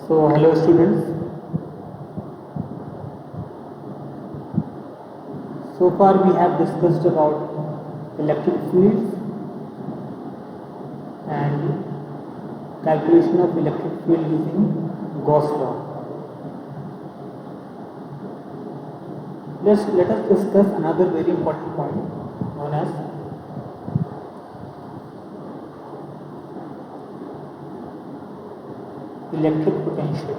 So, hello students. So far we have discussed about electric fields and calculation of electric field using Gauss law. Let us discuss another very important point known as electric potential.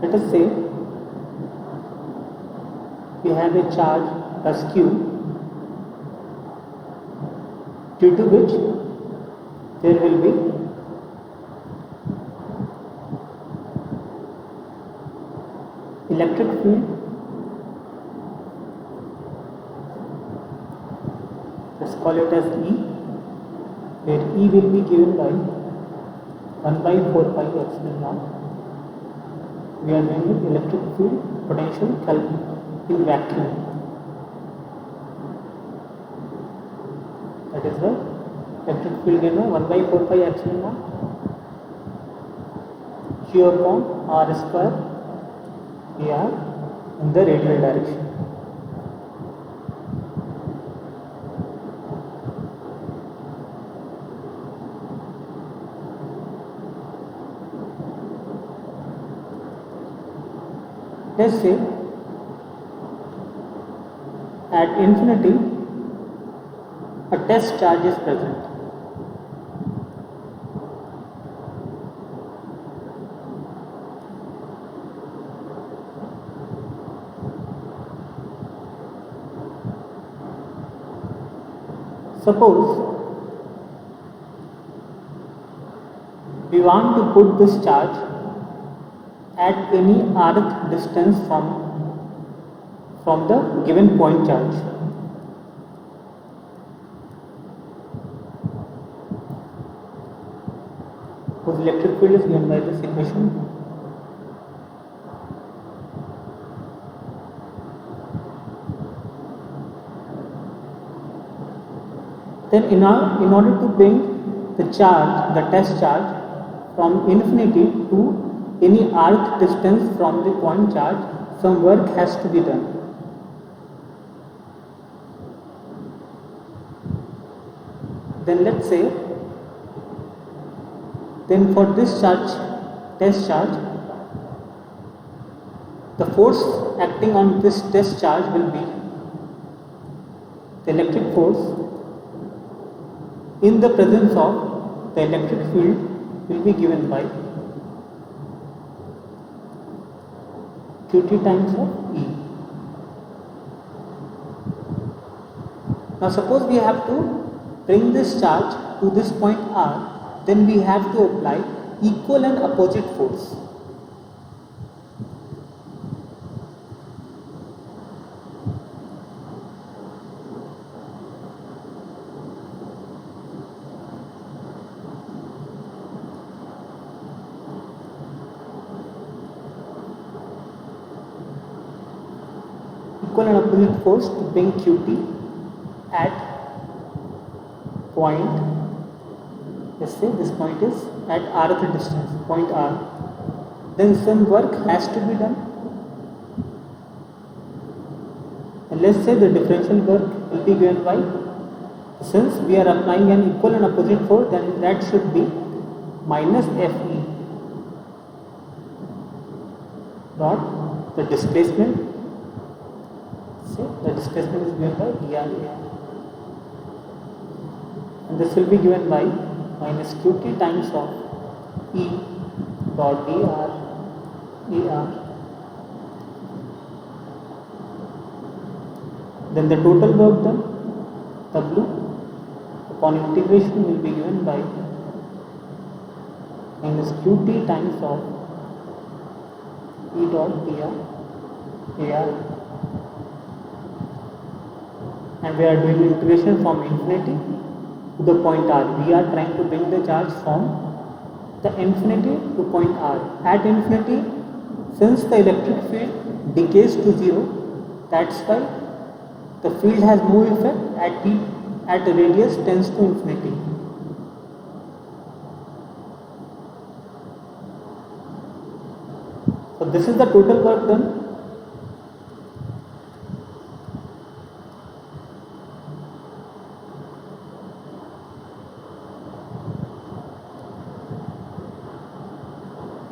Let us say we have a charge plus Q, due to which there will be electric field, let's call it as E, where E will be given by 1 by 4 pi epsilon naught. We are doing with electric field potential in vacuum. That is the electric field given by 1 by 4 pi epsilon naught Q upon R square AR in the radial direction. Let's say at infinity a test charge is present. Suppose we want to put this charge at any rth distance from the given point charge. Whose electric field is given by this equation. Then in order to bring the charge, the test charge, from infinity to any rth distance from the point charge, some work has to be done. Then let's say, then for this charge, test charge, the force acting on this test charge will be the electric force in the presence of the electric field will be given by Qt times of E. Now suppose we have to bring this charge to this point R, then we have to apply equal and opposite force. Equal and opposite force to bring Qt at point, let's say this point is at rth distance, point R, then some work has to be done, and let's say the differential work will be given by, since we are applying an equal and opposite force, then that should be minus Fe dot the displacement. The displacement is given by dr, and this will be given by minus Qt times of E dot dr Er. Then the total work done, W upon integration, will be given by minus Qt times of E dot dr Ar. And we are doing integration from infinity to the point R. We are trying to bring the charge from the infinity to point R. At infinity, since the electric field decays to 0, that's why the field has no effect at the radius tends to infinity. So this is the total work done.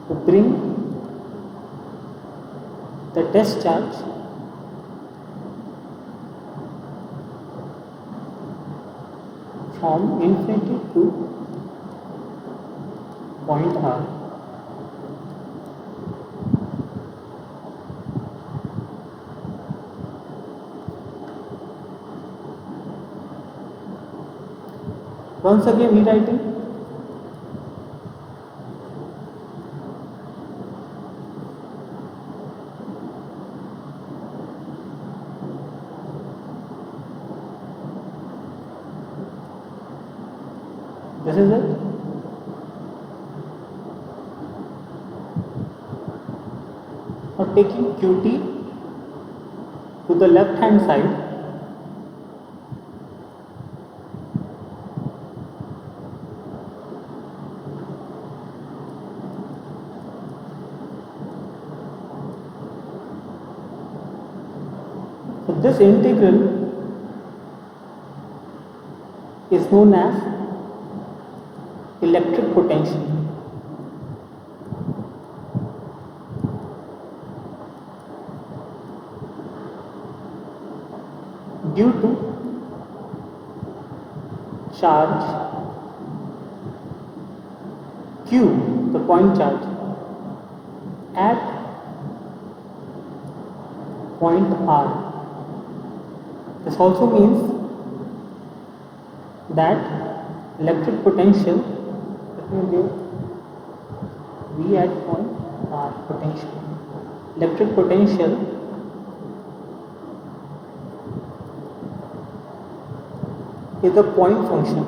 To bring the test charge from infinity to point R. Once again rewriting. This is it. Now taking Qt to the left hand side, so this integral is known as electric potential. Due to charge Q, the point charge, at point R. This also means that electric potential, let me give V at point R potential. Electric potential is a point function.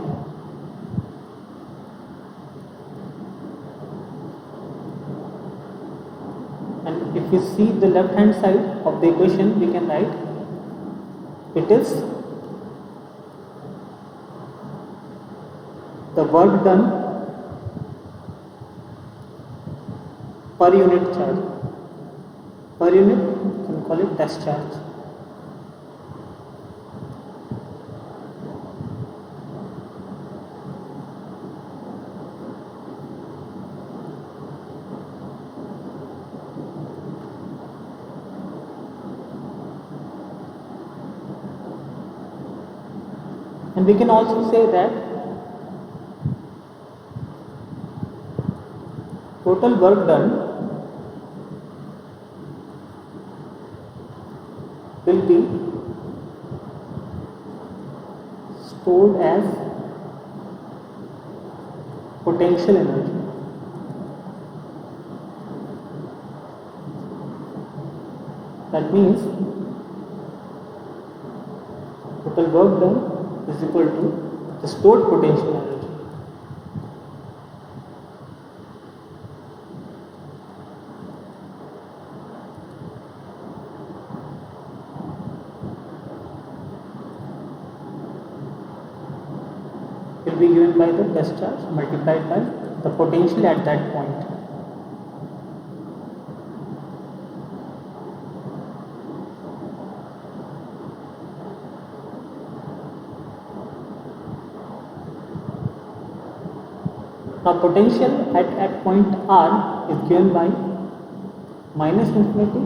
And if you see the left hand side of the equation, we can write it is the work done per unit charge. Per unit, you can call it test charge. And we can also say that total work done will be stored as potential energy. That means total work done is equal to the stored potential energy. Will be given by the test charge multiplied by the potential at that point. Now potential at point R is given by minus infinity,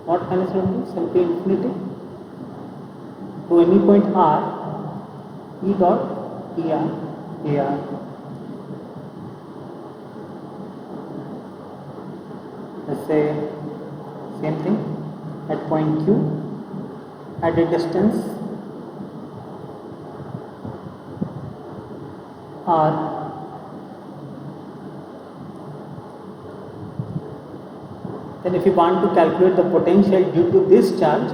not minus infinity, simply infinity, to any point R, E dot dr AR. Let's say same thing at point Q at a distance R. Then if you want to calculate the potential due to this charge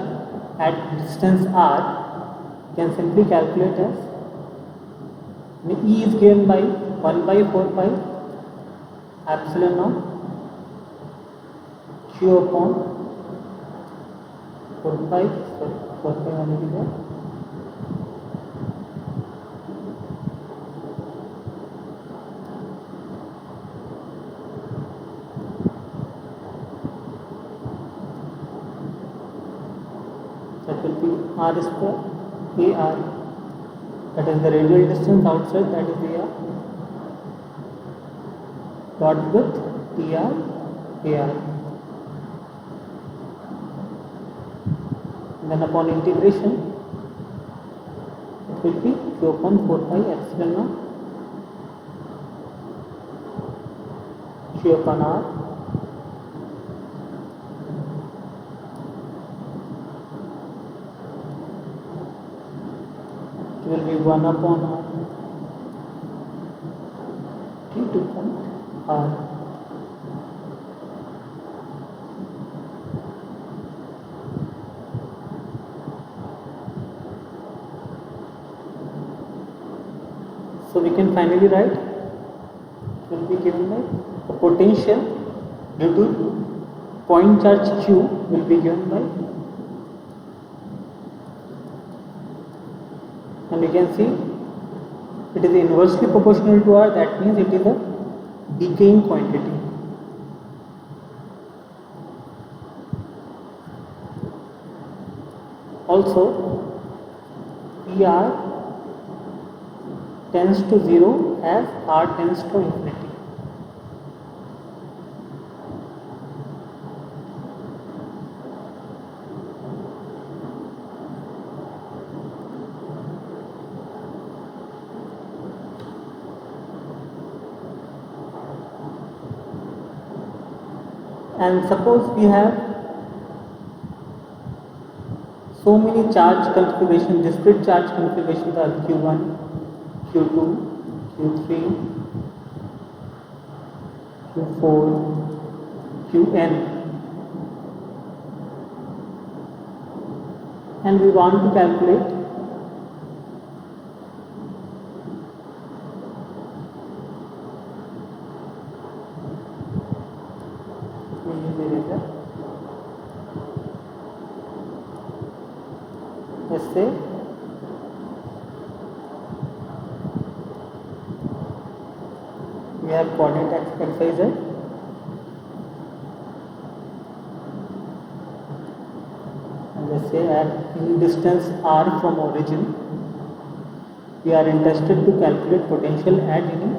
at distance R, you can simply calculate as E is given by 1 by 4 pi epsilon naught Q upon 4 pi, sorry 4 pi already there. That will be r square ar, that is the radial distance outside, that is ar, dot with dr ar. Then upon integration it will be q upon 4 pi epsilon naught q upon r will be 1 upon r t2 point r. So we can finally write, it will be given by the potential due to point charge q will be given by, and you can see it is inversely proportional to r, that means it is a decaying quantity. Also PR tends to 0 as r tends to infinity. And suppose we have so many charge configuration, discrete charge configurations are q1, q2, q3, q4, qn, and we want to calculate let's say we have coordinate x, y, z, and let's say at in distance r from origin we are interested to calculate potential at any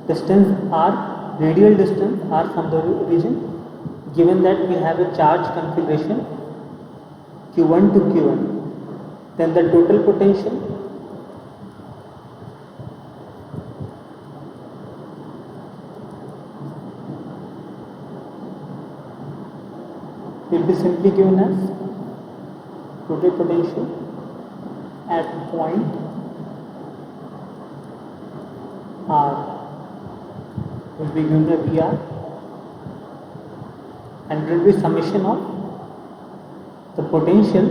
distance r, radial distance r from the origin, given that we have a charge configuration q1 to q1. Then the total potential will be simply given as total potential at point r will be given by Vr, and it will be summation of the potential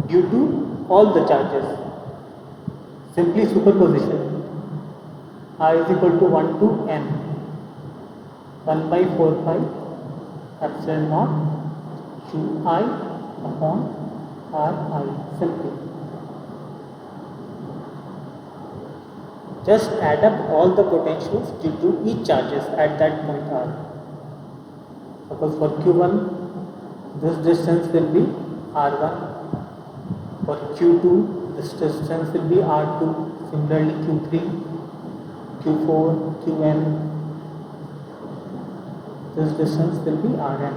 due to all the charges, simply superposition, r is equal to 1 to n, 1 by 4 pi epsilon naught qi upon ri, simply. Just add up all the potentials due to each charges at that point r. Suppose for q1 this distance will be r1, for q2 this distance will be r2, similarly q3, q4, qn, this distance will be rn.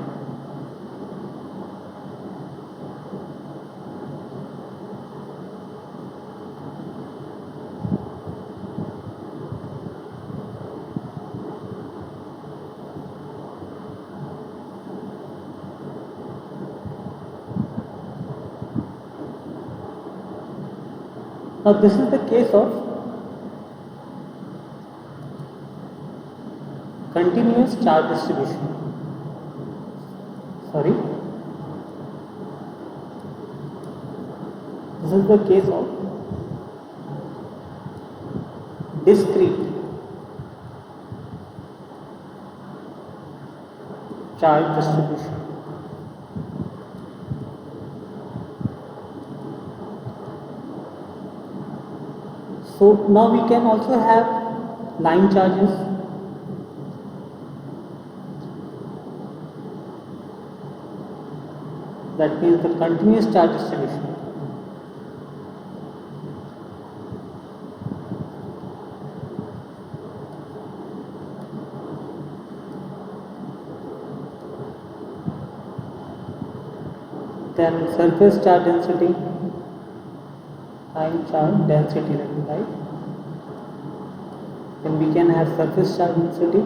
Now this is the case of continuous charge distribution. Sorry. This is the case of discrete charge distribution. So now we can also have line charges. That means the continuous charge distribution. Then surface charge density, line charge density, right? Then we can have surface charge density,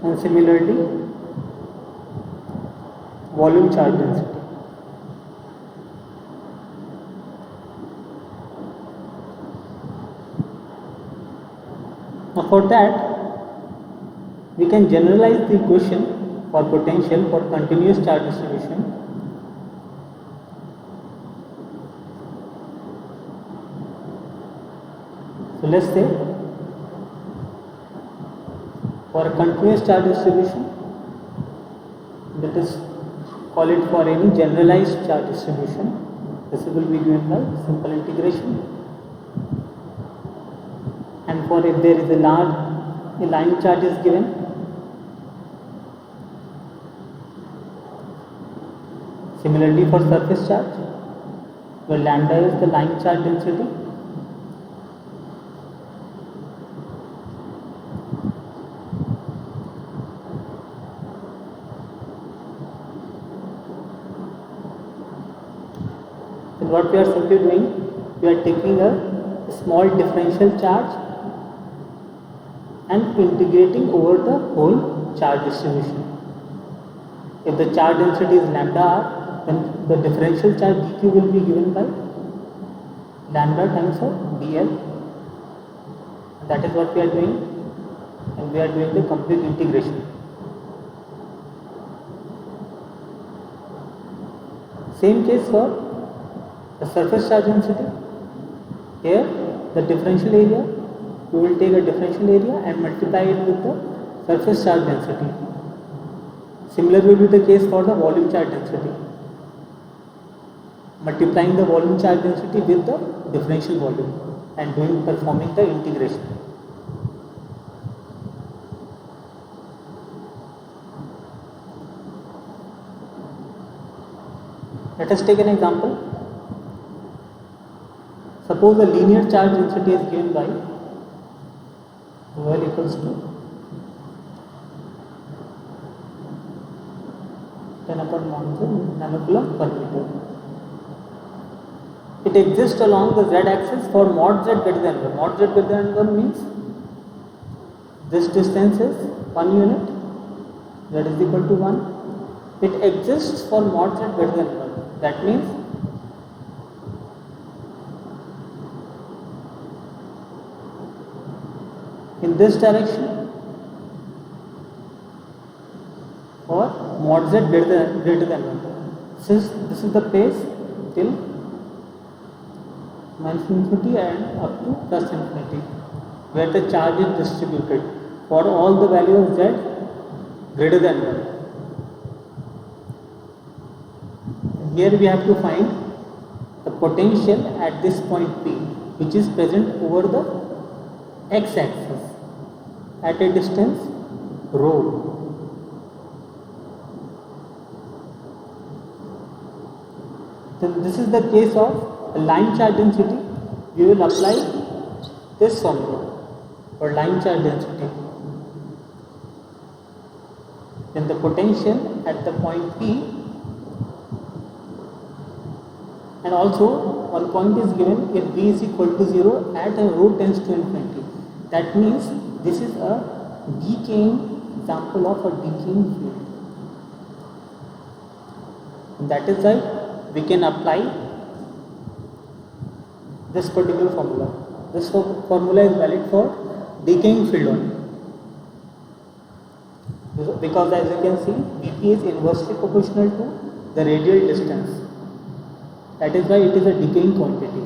and similarly volume charge density. Now for that we can generalize the equation for potential for continuous charge distribution. So let's say for a continuous charge distribution, that is, call it for any generalized charge distribution, this will be given by simple integration. And for if there is a line charge is given, similarly for surface charge, where lambda is the line charge density, then what we are simply doing, we are taking a small differential charge and integrating over the whole charge distribution. If the charge density is lambda r, then the differential charge dq will be given by lambda times of dl. And that is what we are doing, and we are doing the complete integration. Same case for the surface charge density. Here the differential area, we will take a differential area and multiply it with the surface charge density. Similar will be the case for the volume charge density, multiplying the volume charge density with the differential volume and performing the integration. Let us take an example. Suppose a linear charge density is given by L equals to 10/1 nanocoulomb per meter. It exists along the z-axis for mod z greater than 1. Mod z greater than 1 means this distance is 1 unit, z is equal to 1. It exists for mod z greater than 1. That means in this direction or mod z greater than 1. Since this is the place till minus infinity and up to plus infinity, where the charge is distributed for all the value of z greater than 1. Here we have to find the potential at this point P, which is present over the x-axis at a distance rho. Then this is the case of a line charge density. We will apply this formula for line charge density. Then the potential at the point P, and also one point is given if V is equal to 0 at a rho tends to infinity. That means this is a decaying example of a decaying field. And that is why we can apply this particular formula. This formula is valid for decaying field only, because as you can see, Vp is inversely proportional to the radial distance. That is why it is a decaying quantity.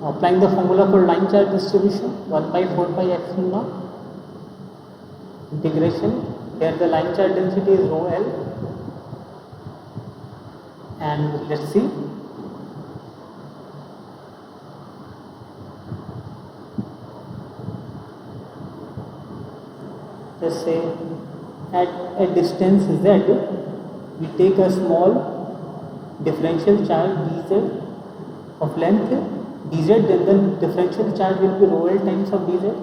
Applying the formula for line charge distribution, 1/4 pi epsilon naught. integration. Here the line charge density is rho L, and let's see. Let's say at a distance z, we take a small differential charge dz of length dz, then the differential charge will be rho L times of dz,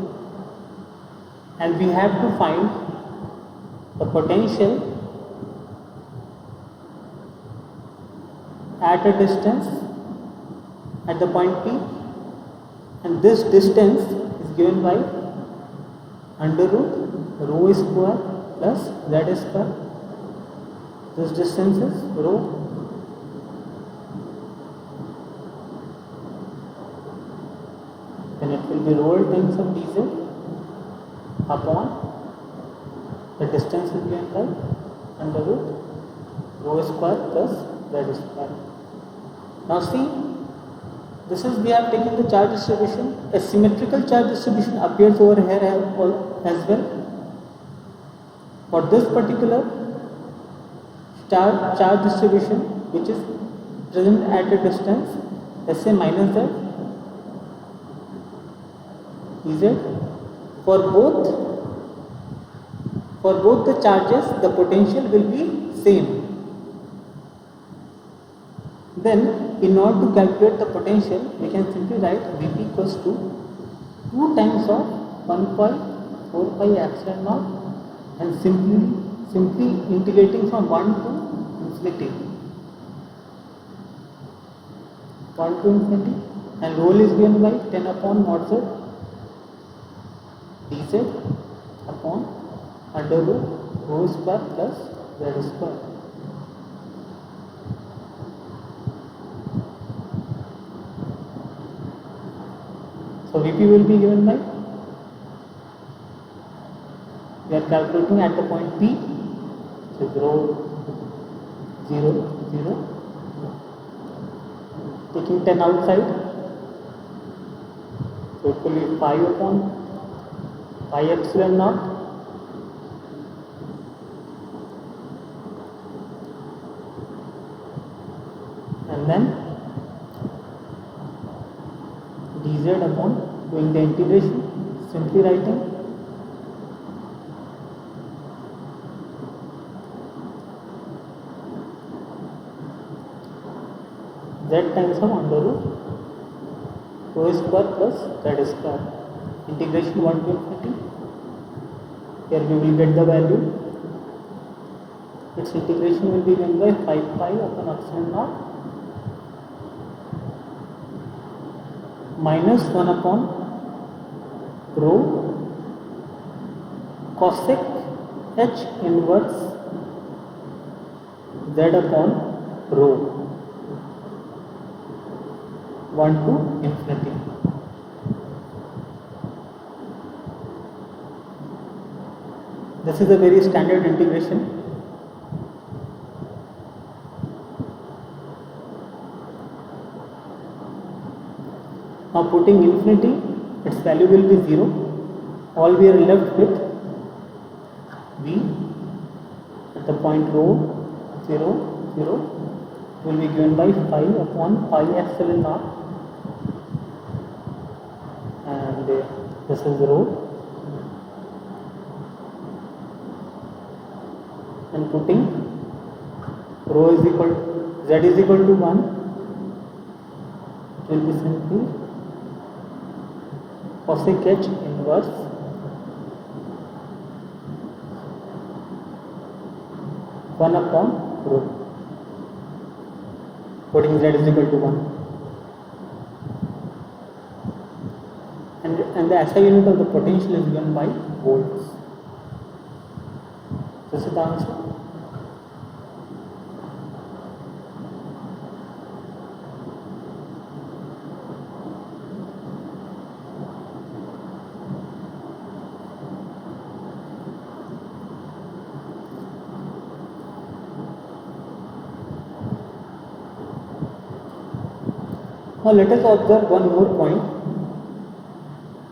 and we have to find the potential at a distance at the point P, and this distance is given by under root rho square plus z square. This distance is rho, then it will be rho L times of dz upon the distance is given by under root rho square plus z square. Now see, this is, we have taken the charge distribution. A symmetrical charge distribution appears over here as well. For this particular charge distribution, which is present at a distance, let's say minus z dz, for both the charges the potential will be same. Then in order to calculate the potential, we can simply write Vp equals to 2 times of 1.4 pi epsilon naught, and simply integrating from 1 to infinity, and rho is given by 10 upon mod z dz upon under root rho square plus z square. So Vp will be given by, we are calculating at the point P, which is rho 0, 0, taking 10 outside, so it will be 5 upon pi epsilon naught, and then dz upon, doing the integration, simply writing z times of under root rho square plus z square, integration 1 to infinity. Here we will get the value. Its integration will be given by 5 pi upon epsilon naught minus 1 upon rho cosec h inverse z upon rho 1 to infinity. This is a very standard integration. Now putting infinity, its value will be 0. All we are left with v at the point rho 0, 0 will be given by 5 upon pi epsilon naught, and this is rho, and putting rho is equal, z is equal to 1, it will be simply cosec h inverse one upon rho, putting z is equal to 1, and the SI unit of the potential is given by volts. This is the answer. Now let us observe one more point.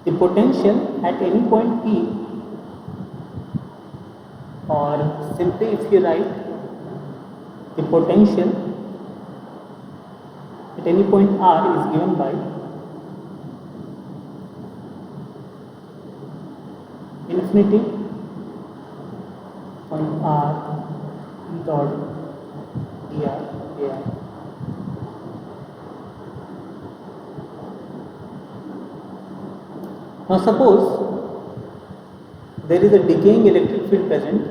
The potential at any point P simply if you write the potential at any point r is given by infinity point r e dot dr ar. Now suppose there is a decaying electric field present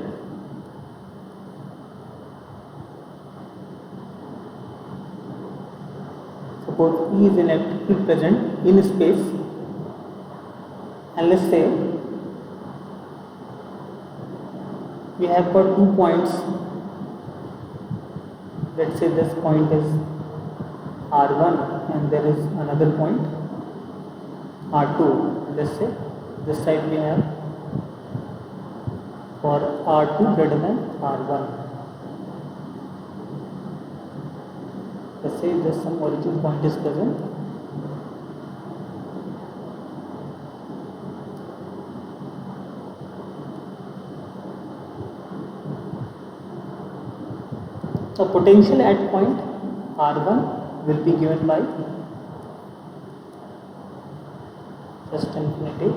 suppose E is an electric field present in space, and let's say we have got 2 points. Let's say this point is R1 and there is another point R2. Let's say this side we have for R2 greater than R1. Let's say this some origin point is present. So potential at point R1 will be given by just infinity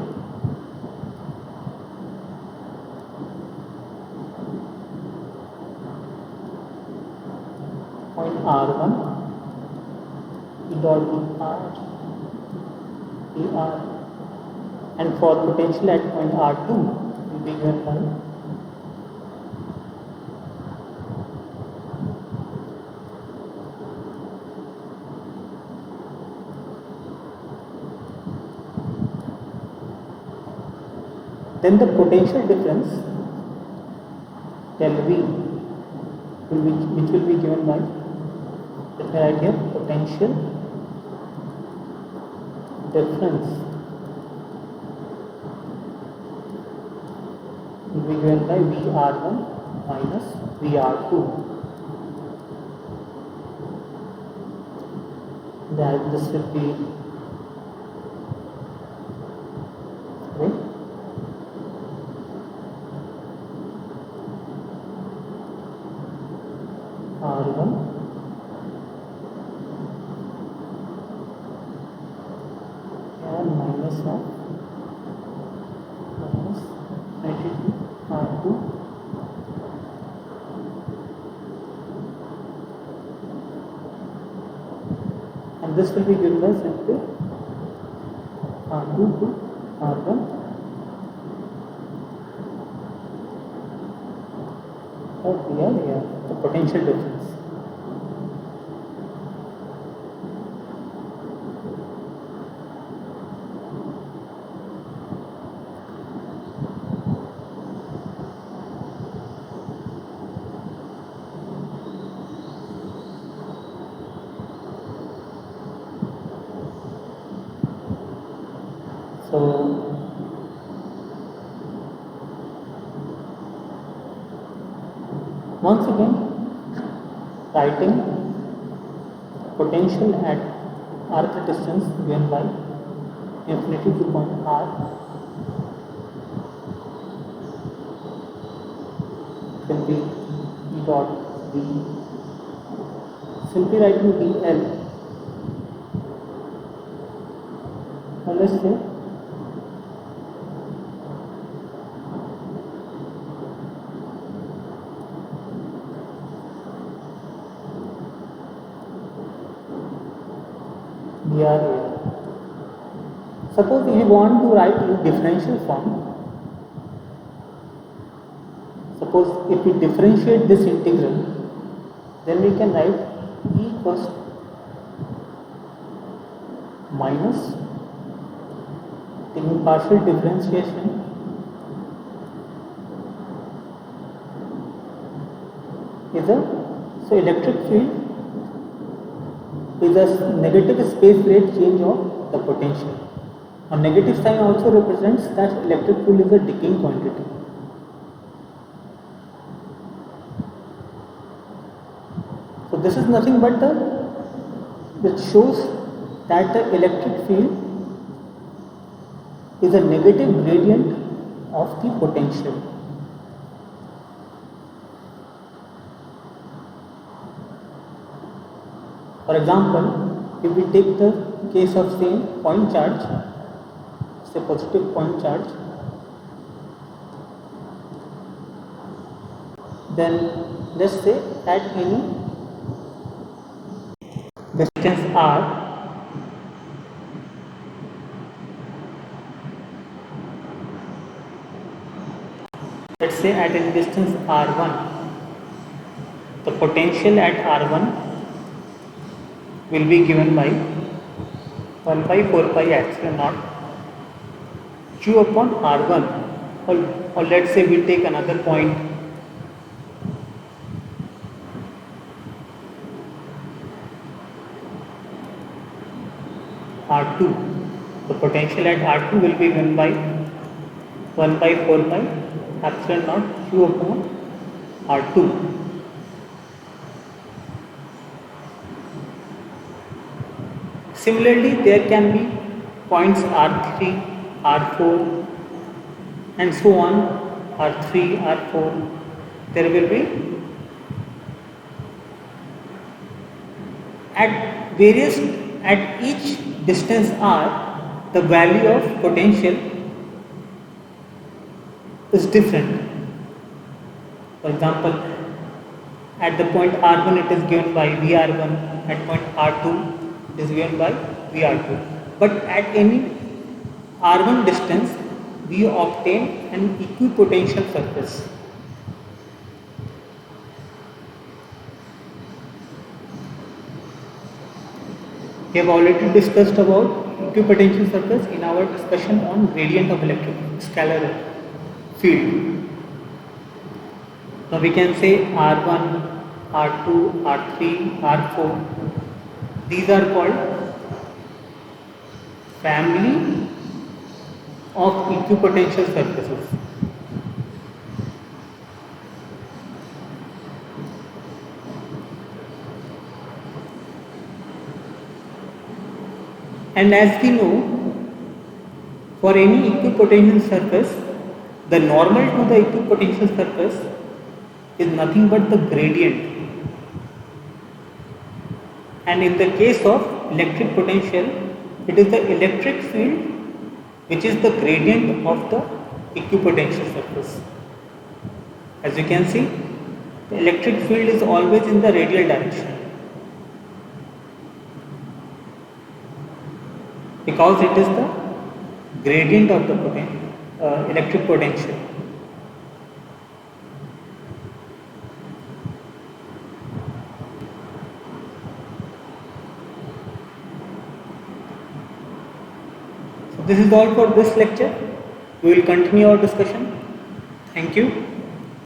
point R1 E dot dr, and for potential at point R2 will be given by then the potential difference del V which will be given by, let me write here, potential difference will be given by VR1 minus VR2. That this will be R1 and minus of minus 92 R2 and this will be given by simply R2 to R1 or here the potential difference. So once again writing potential at rth distance given by infinity to point r will be E dot V, simply writing dl. Now let's say suppose if you want to write in differential form, suppose if we differentiate this integral, then we can write E equals minus taking partial differentiation is a, so electric field is a negative space rate change of the potential. A negative sign also represents that electric field is a decaying quantity. So this is nothing but it shows that the electric field is a negative gradient of the potential. For example, if we take the case of same point charge, say positive point charge, then let's say at any distance r, let's say at any distance r1, the potential at r1 will be given by 1 by 4 pi epsilon naught q upon r1, or let's say we take another point r2. The potential at r2 will be given by 1 by 4 pi epsilon naught q upon r2. Similarly, there can be points r3, r4 and so on, r3, r4. There will be at each distance r, the value of potential is different. For example, at the point r1 it is given by Vr1, at point r2 it is given by Vr2. But at any r1 distance we obtain an equipotential surface. We have already discussed about equipotential surface in our discussion on gradient of electric scalar field. Now we can say R1, R2, R3, R4. These are called family of equipotential surfaces. And as we know, for any equipotential surface, the normal to the equipotential surface is nothing but the gradient. And in the case of electric potential, it is the electric field which is the gradient of the equipotential surface. As you can see, the electric field is always in the radial direction, because it is the gradient of the electric potential. So this is all for this lecture. We will continue our discussion. Thank you.